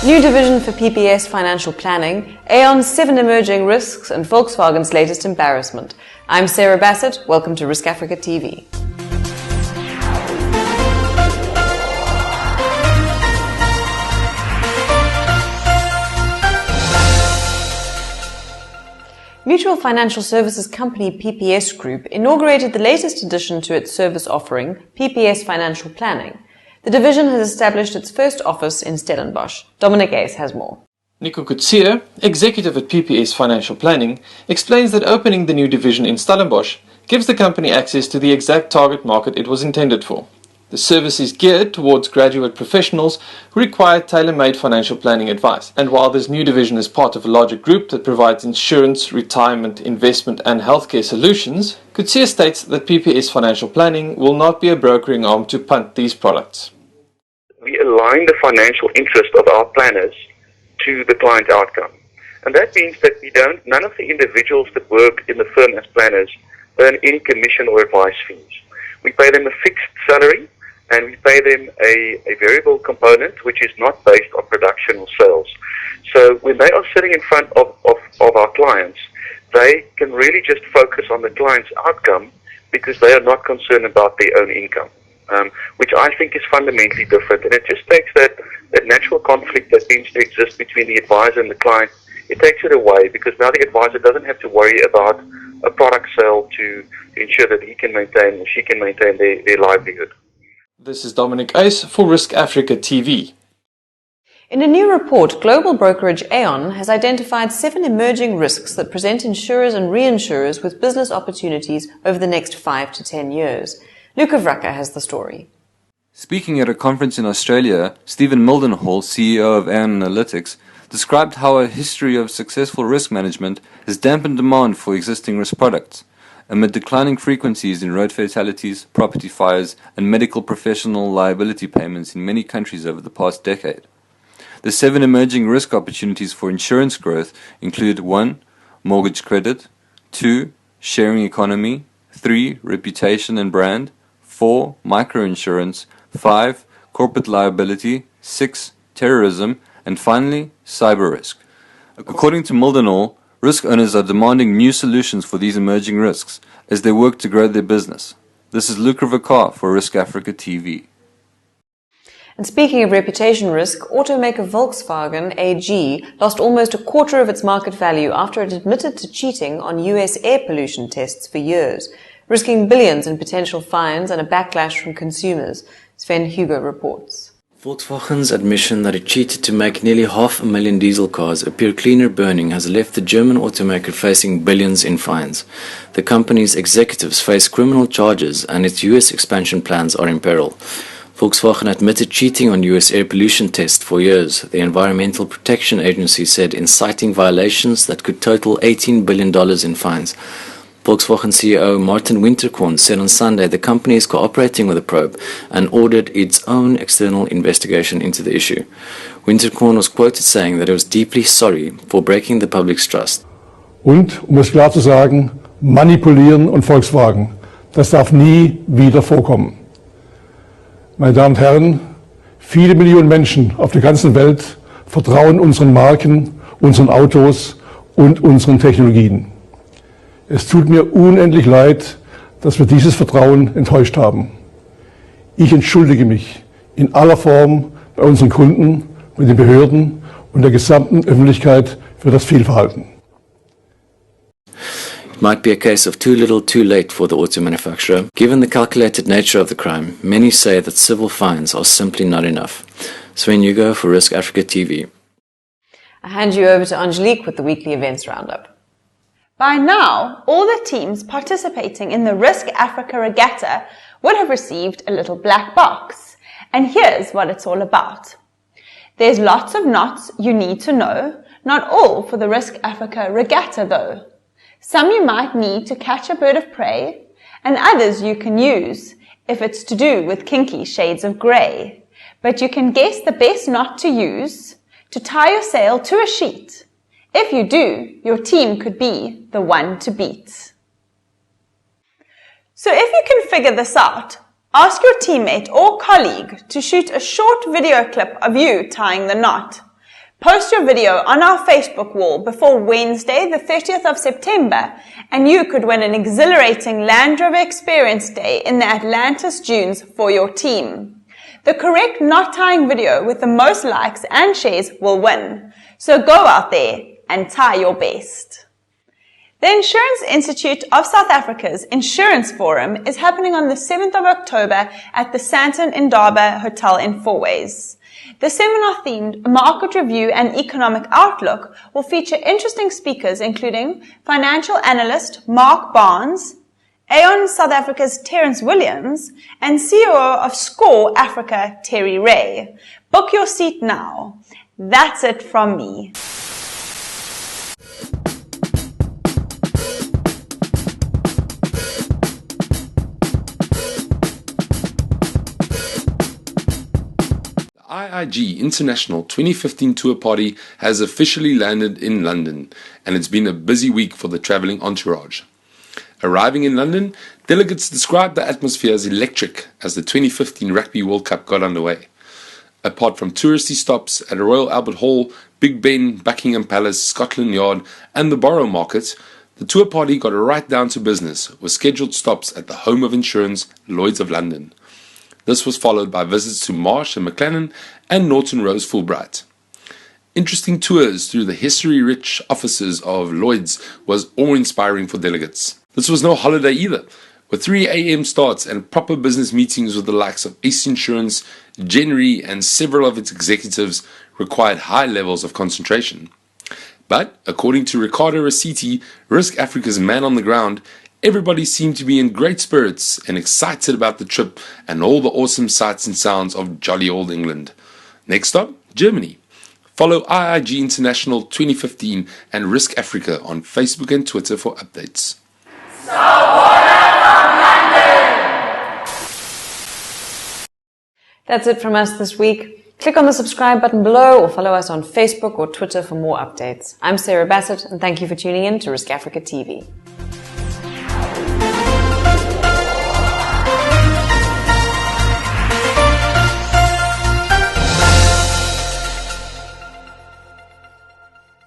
New division for PPS Financial Planning, Aon's 7 emerging risks and Volkswagen's latest embarrassment. I'm Sarah Bassett. Welcome to Risk Africa TV. Mutual financial services company PPS Group inaugurated the latest addition to its service offering, PPS Financial Planning. The division has established its first office in Stellenbosch. Dominic Ace has more. Nico Coetzee, executive at PPS Financial Planning, explains that opening the new division in Stellenbosch gives the company access to the exact target market it was intended for. The service is geared towards graduate professionals who require tailor-made financial planning advice. And while this new division is part of a larger group that provides insurance, retirement, investment and healthcare solutions, Coetzee states that PPS Financial Planning will not be a brokering arm to punt these products. We align the financial interest of our planners to the client outcome. And that means that none of the individuals that work in the firm as planners earn any commission or advice fees. We pay them a fixed salary, and we pay them a variable component which is not based on production or sales. So when they are sitting in front of our clients, they can really just focus on the client's outcome because they are not concerned about their own income, which I think is fundamentally different. And it just takes that natural conflict that seems to exist between the advisor and the client, it takes it away because now the advisor doesn't have to worry about a product sale to ensure that he can maintain or she can maintain their livelihood. This is Dominic Ace for Risk Africa TV. In a new report, global brokerage Aon has identified 7 emerging risks that present insurers and reinsurers with business opportunities over the next 5 to 10 years. RISKAFRICA has the story. Speaking at a conference in Australia, Stephen Mildenhall, CEO of Aon Analytics, described how a history of successful risk management has dampened demand for existing risk products. Amid declining frequencies in road fatalities, property fires, and medical professional liability payments in many countries over the past decade. The 7 emerging risk opportunities for insurance growth include 1. Mortgage credit, 2. Sharing economy, 3. Reputation and brand, 4. Microinsurance, 5. Corporate liability, 6. Terrorism, and finally, cyber risk. According to Mildenhall, risk owners are demanding new solutions for these emerging risks as they work to grow their business. This is Luca Vicar for Risk Africa TV. And speaking of reputation risk, automaker Volkswagen AG lost almost a quarter of its market value after it admitted to cheating on US air pollution tests for years, risking billions in potential fines and a backlash from consumers. Sven Hugo reports. Volkswagen's admission that it cheated to make nearly 500,000 diesel cars appear cleaner burning has left the German automaker facing billions in fines. The company's executives face criminal charges and its US expansion plans are in peril. Volkswagen admitted cheating on US air pollution tests for years, the Environmental Protection Agency said, inciting violations that could total $18 billion in fines. Volkswagen CEO Martin Winterkorn said on Sunday the company is cooperating with the probe and ordered its own external investigation into the issue. Winterkorn was quoted saying that he was deeply sorry for breaking the public's trust. Und, es klar zu sagen, manipulieren und Volkswagen, das darf nie wieder vorkommen. Meine Damen und Herren, viele Millionen Menschen auf der ganzen Welt vertrauen unseren Marken, unseren Autos und unseren Technologien. Es tut mir unendlich leid, dass wir dieses Vertrauen enttäuscht haben. Ich entschuldige mich in aller Form bei unseren Kunden, bei den Behörden und der gesamten Öffentlichkeit für das Fehlverhalten. It might be a case of too little too late for the auto manufacturer. Given the calculated nature of the crime, many say that civil fines are simply not enough. Sven Hugo for Risk Africa TV. I hand you over to Angelique with the weekly events roundup. By now, all the teams participating in the Risk Africa Regatta would have received a little black box. And here's what it's all about. There's lots of knots you need to know, not all for the Risk Africa Regatta though. Some you might need to catch a bird of prey, and others you can use if it's to do with kinky shades of grey. But you can guess the best knot to use to tie your sail to a sheet. If you do, your team could be the one to beat. So if you can figure this out, ask your teammate or colleague to shoot a short video clip of you tying the knot. Post your video on our Facebook wall before Wednesday, the 30th of September, and you could win an exhilarating Land Rover Experience Day in the Atlantis Dunes for your team. The correct knot tying video with the most likes and shares will win. So go out there and tie your best. The Insurance Institute of South Africa's Insurance Forum is happening on the 7th of October at the Sandton Indaba Hotel in Fourways. The seminar-themed Market Review and Economic Outlook will feature interesting speakers including financial analyst Mark Barnes, Aon South Africa's Terence Williams, and COO of SCORE Africa, Terry Ray. Book your seat now. That's it from me. IIG International 2015 tour party has officially landed in London, and it's been a busy week for the travelling entourage. Arriving in London, delegates described the atmosphere as electric as the 2015 Rugby World Cup got underway. Apart from touristy stops at Royal Albert Hall, Big Ben, Buckingham Palace, Scotland Yard and the Borough Market, the tour party got right down to business with scheduled stops at the home of insurance, Lloyd's of London. This was followed by visits to Marsh and McLennan and Norton Rose Fulbright. Interesting tours through the history-rich offices of Lloyd's was awe-inspiring for delegates. This was no holiday either, with 3 a.m. starts and proper business meetings with the likes of Ace Insurance, Genry and several of its executives required high levels of concentration. But, according to Ricardo Rossetti, Risk Africa's man on the ground, everybody seemed to be in great spirits and excited about the trip and all the awesome sights and sounds of jolly old England. Next stop, Germany. Follow IIG International 2015 and Risk Africa on Facebook and Twitter for updates. That's it from us this week. Click on the subscribe button below or follow us on Facebook or Twitter for more updates. I'm Sarah Bassett and thank you for tuning in to Risk Africa TV.